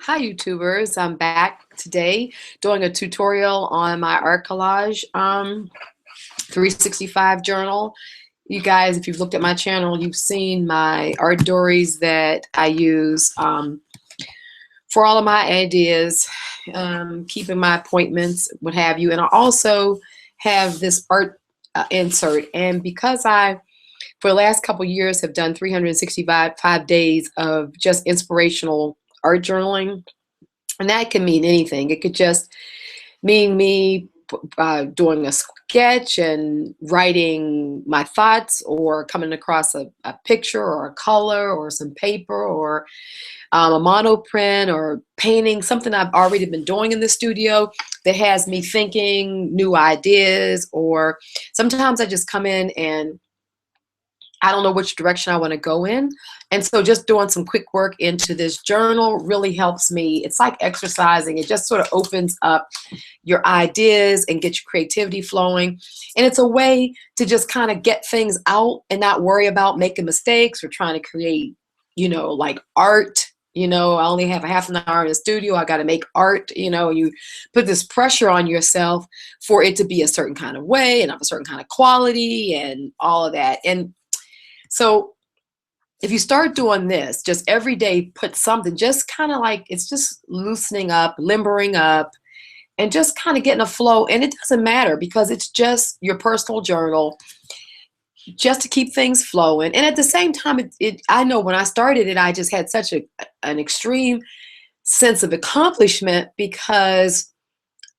Hi YouTubers, I'm back today doing a tutorial on my art collage 365 journal. You guys, if you've looked at my channel, you've seen my art stories that I use for all of my ideas, keeping my appointments, what have you. And I also have this art insert, and because I for the last couple years have done 365 days of just inspirational art journaling. And that can mean anything. It could just mean me doing a sketch and writing my thoughts, or coming across a picture or a color or some paper, or a monoprint, or painting something I've already been doing in the studio that has me thinking new ideas. Or sometimes I just come in and I don't know which direction I want to go in. And so just doing some quick work into this journal really helps me. It's like exercising. It just sort of opens up your ideas and get your creativity flowing. And it's a way to just kind of get things out and not worry about making mistakes or trying to create, like art. I only have a half an hour in the studio. I got to make art. You put this pressure on yourself for it to be a certain kind of way and of a certain kind of quality and all of that. And so if you start doing this, just every day, put something, just kind of like, it's just loosening up, limbering up, and just kind of getting a flow. And it doesn't matter because it's just your personal journal, just to keep things flowing. And at the same time, I know when I started it, I just had such an extreme sense of accomplishment, because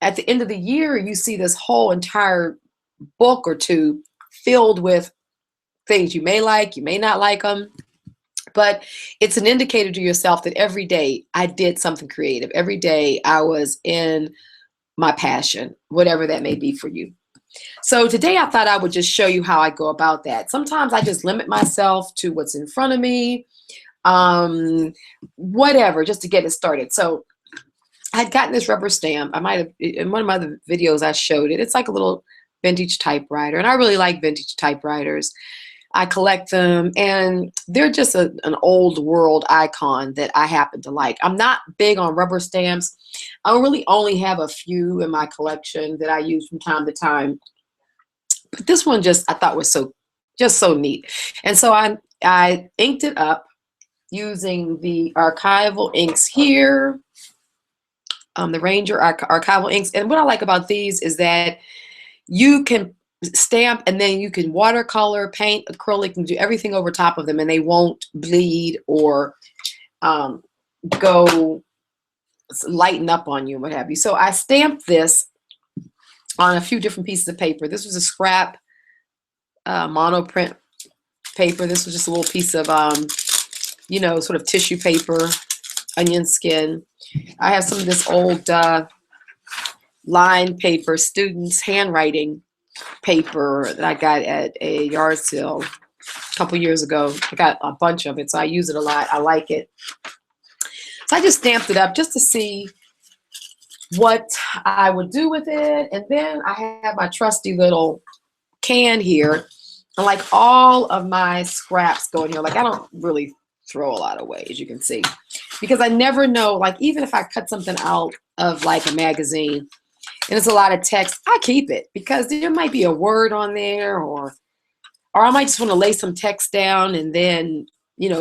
at the end of the year, you see this whole entire book or two filled with things you may like, you may not like them, but it's an indicator to yourself that every day I did something creative. Every day I was in my passion, whatever that may be for you. So today I thought I would just show you how I go about that. Sometimes I just limit myself to what's in front of me, whatever, just to get it started. So I'd gotten this rubber stamp. I might have, in one of my other videos I showed it. It's like a little vintage typewriter, and I really like vintage typewriters. I collect them, and they're just an old world icon that I happen to like. I'm not big on rubber stamps. I really only have a few in my collection that I use from time to time. But this one I thought was so neat. And so I inked it up using the archival inks here, the Ranger archival inks. And what I like about these is that you can stamp, and then you can watercolor, paint, acrylic, and do everything over top of them, and they won't bleed or go lighten up on you and what have you. So I stamped this on a few different pieces of paper. This was a scrap monoprint paper. This was just a little piece of sort of tissue paper, onion skin. I have some of this old lined paper, students handwriting paper that I got at a yard sale a couple years ago. I got a bunch of it, so I use it a lot. I like it. So I just stamped it up just to see what I would do with it. And then I have my trusty little can here. And like all of my scraps go in here. Like I don't really throw a lot away, as you can see, because I never know, like even if I cut something out of like a magazine and it's a lot of text, I keep it because there might be a word on there, or I might just want to lay some text down and then,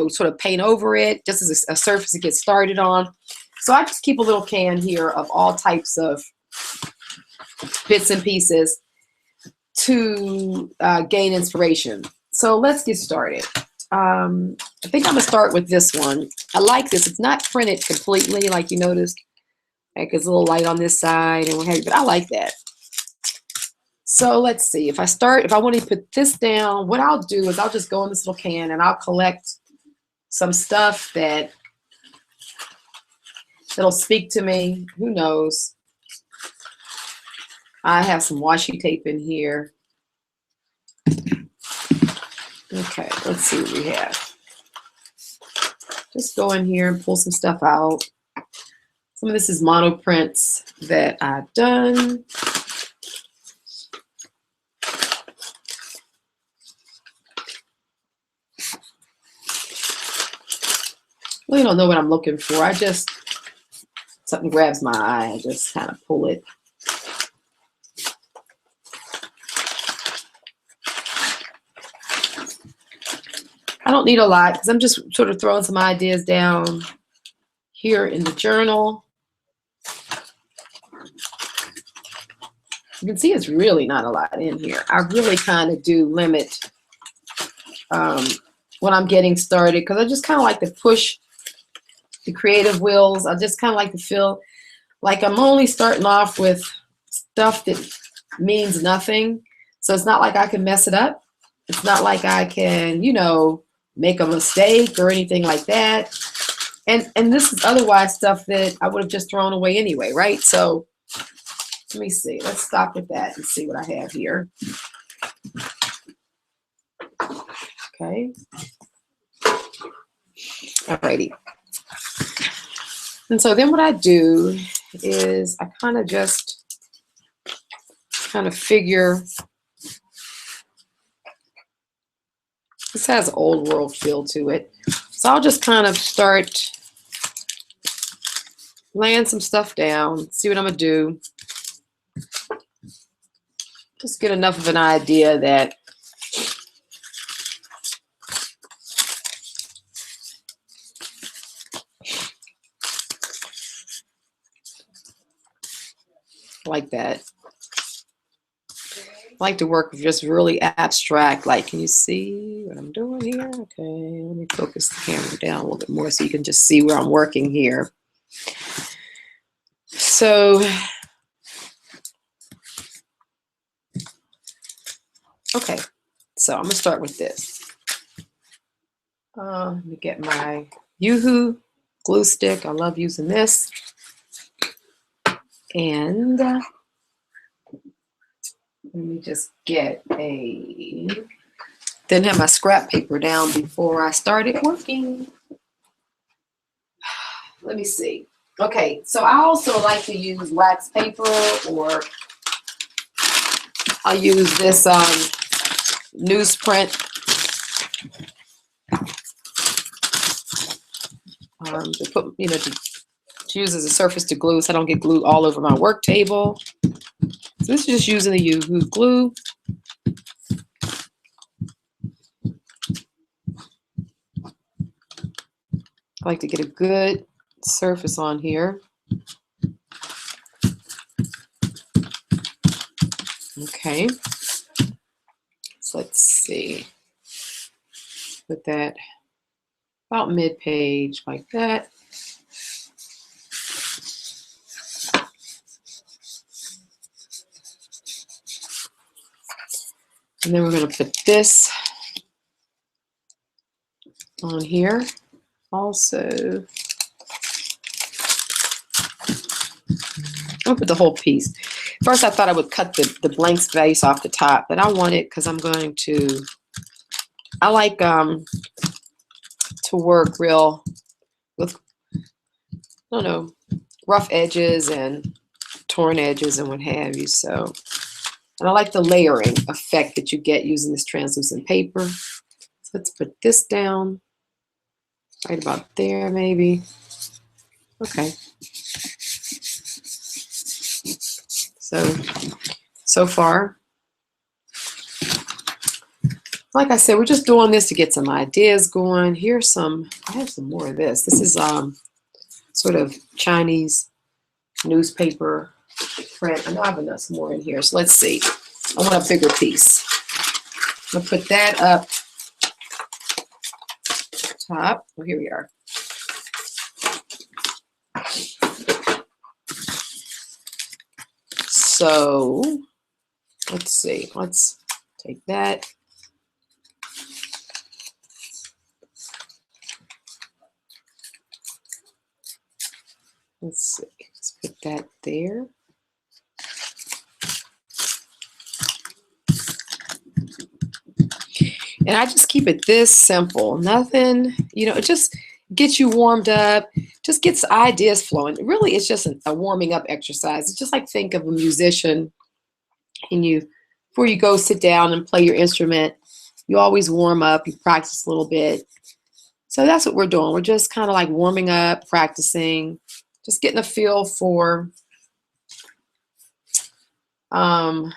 sort of paint over it just as a surface to get started on. So I just keep a little can here of all types of bits and pieces to gain inspiration. So let's get started. I think I'm gonna start with this one. I like this. It's not printed completely, like you noticed. Like it's a little light on this side and what have you, but I like that. So let's see. If I want to put this down, what I'll do is I'll just go in this little can and I'll collect some stuff that'll speak to me. Who knows? I have some washi tape in here. Okay, let's see what we have. Just go in here and pull some stuff out. Some of this is monoprints that I've done. really don't know what I'm looking for. I just, something grabs my eye. I just kind of pull it. I don't need a lot because I'm just sort of throwing some ideas down here in the journal. You can see it's really not a lot in here. I really kind of do limit when I'm getting started because I just kind of like to push the creative wheels. I just kind of like to feel like I'm only starting off with stuff that means nothing. So it's not like I can mess it up. It's not like I can, you know, make a mistake or anything like that. And this is otherwise stuff that I would have just thrown away anyway, right? So let me see. Let's stop with that and see what I have here. Okay. Alrighty. And so then what I do is I kind of just figure. This has an old world feel to it. So I'll just kind of start laying some stuff down, see what I'm going to do. Just get enough of an idea that like that. I like to work with just really abstract, like, can you see what I'm doing here? Okay, let me focus the camera down a little bit more so you can just see where I'm working here. So, okay, so I'm gonna start with this. Let me get my Yoo-Hoo glue stick. I love using this. And let me just get a, didn't have my scrap paper down before I started working. Let me see. Okay, so I also like to use wax paper, or I'll use this newsprint to put, you know, to use as a surface to glue so I don't get glue all over my work table. So this is just using the Yoo-Hoo glue. I like to get a good surface on here. Okay. So let's see. Put that about mid-page like that. And then we're going to put this on here also. I'll put the whole piece. First I thought I would cut the blank space off the top, but I want it because I'm going to, I like to work real with, I don't know, rough edges and torn edges and what have you. So, and I like the layering effect that you get using this translucent paper. So let's put this down right about there maybe. Okay. So far, like I said, we're just doing this to get some ideas going. Here's some, I have some more of this. This is sort of Chinese newspaper print. I know I have enough more in here. So let's see. I want a bigger piece. I'm going to put that up top. Oh, here we are. So let's see. Let's take that. Let's see. Let's put that there. And I just keep it this simple. Nothing, you know, it just gets you warmed up, just gets ideas flowing. Really, it's just a warming up exercise. It's just like think of a musician and you, before you go sit down and play your instrument, you always warm up, you practice a little bit. So that's what we're doing. We're just kind of like warming up, practicing, just getting a feel for some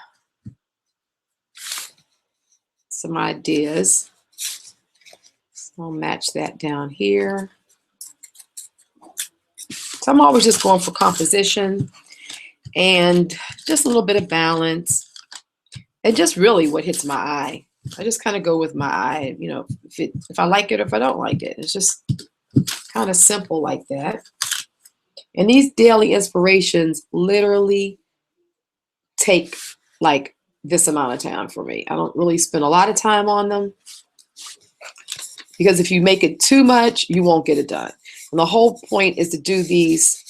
ideas. So I'll match that down here. So I'm always just going for composition and just a little bit of balance, and just really what hits my eye. I just kind of go with my eye, you know, if I like it or if I don't like it. It's just kind of simple like that. And these daily inspirations literally take like this amount of time for me. I don't really spend a lot of time on them, because if you make it too much, you won't get it done. And the whole point is to do these,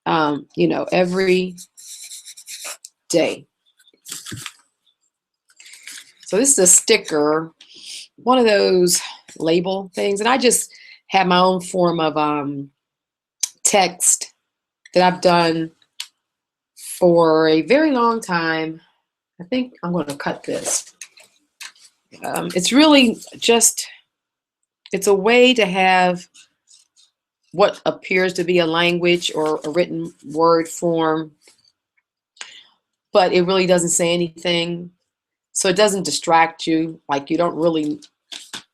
you know, every day. So this is a sticker, one of those label things. And I just have my own form of text that I've done for a very long time. I think I'm going to cut this. It's really just, it's a way to have what appears to be a language or a written word form, but it really doesn't say anything. So it doesn't distract you, like you don't really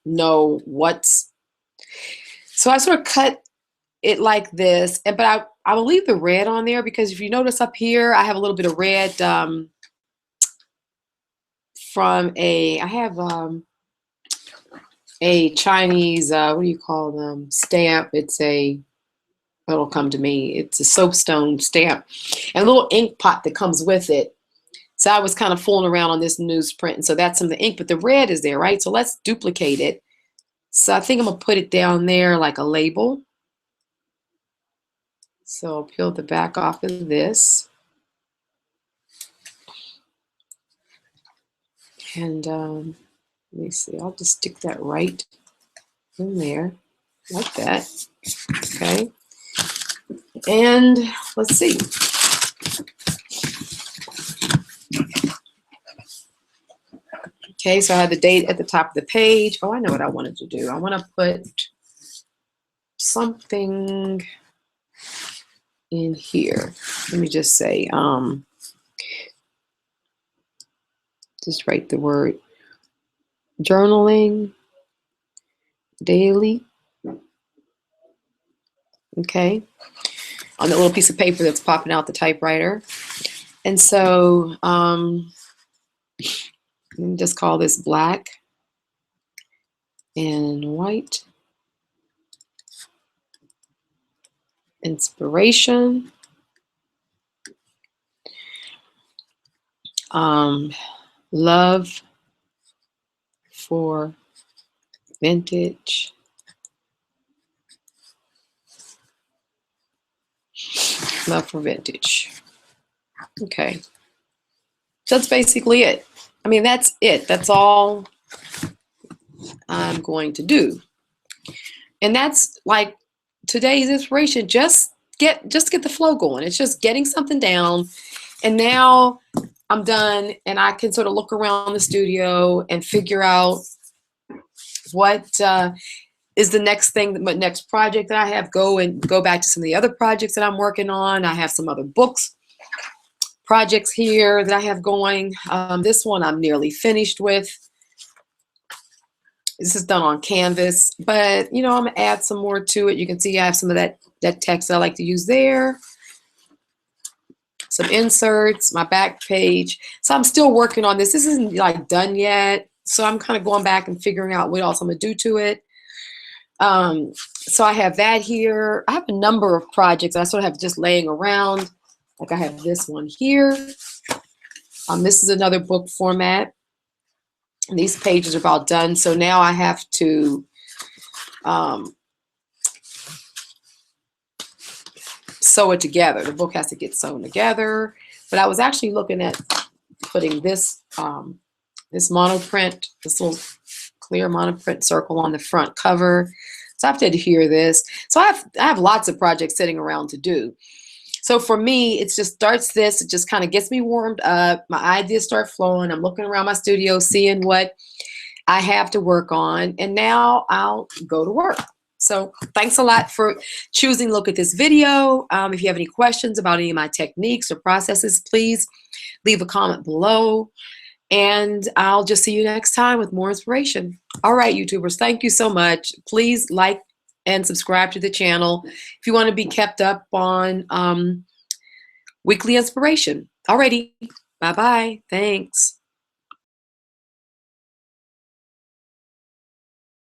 know what's. So I sort of cut it like this, but I will leave the red on there, because if you notice up here, I have a little bit of red from I have a Chinese, what do you call them, stamp. It'll come to me. It's a soapstone stamp and a little ink pot that comes with it. So I was kind of fooling around on this newsprint, and so that's some of the ink, but the red is there, right? So let's duplicate it. So I think I'm gonna put it down there like a label. So I'll peel the back off of this. And let me see, I'll just stick that right in there, like that. Okay. And let's see. Okay, so I have the date at the top of the page. Oh, I know what I wanted to do. I want to put something in here. Let me just say, just write the word journaling daily. Okay, on the little piece of paper that's popping out the typewriter. And so let me just call this black and white. Inspiration. Love for vintage. Love for vintage. Okay. So that's basically it. I mean, that's it. That's all I'm going to do. And that's like today's inspiration. Just get the flow going. It's just getting something down. And now I'm done, and I can sort of look around the studio and figure out what is the next thing, the next project that I have. Go back to some of the other projects that I'm working on. I have some other books projects here that I have going. This one I'm nearly finished with. This is done on canvas, but you know, I'm gonna add some more to it. You can see I have some of that text I like to use there. Some inserts, my back page. So I'm still working on this. This isn't like done yet. So I'm kind of going back and figuring out what else I'm gonna do to it. So I have that here. I have a number of projects I sort of have just laying around. Like I have this one here. This is another book format. And these pages are about done. So now I have to sew it together. The book has to get sewn together. But I was actually looking at putting this this monoprint, this little clear monoprint circle on the front cover. So I have to adhere this. So I have lots of projects sitting around to do. So for me, it just starts this. It just kind of gets me warmed up. My ideas start flowing. I'm looking around my studio, seeing what I have to work on, and now I'll go to work. So thanks a lot for choosing to look at this video. If you have any questions about any of my techniques or processes, please leave a comment below, and I'll just see you next time with more inspiration. All right, YouTubers, thank you so much. Please like and subscribe to the channel if you want to be kept up on weekly inspiration. Alrighty, bye-bye. Thanks.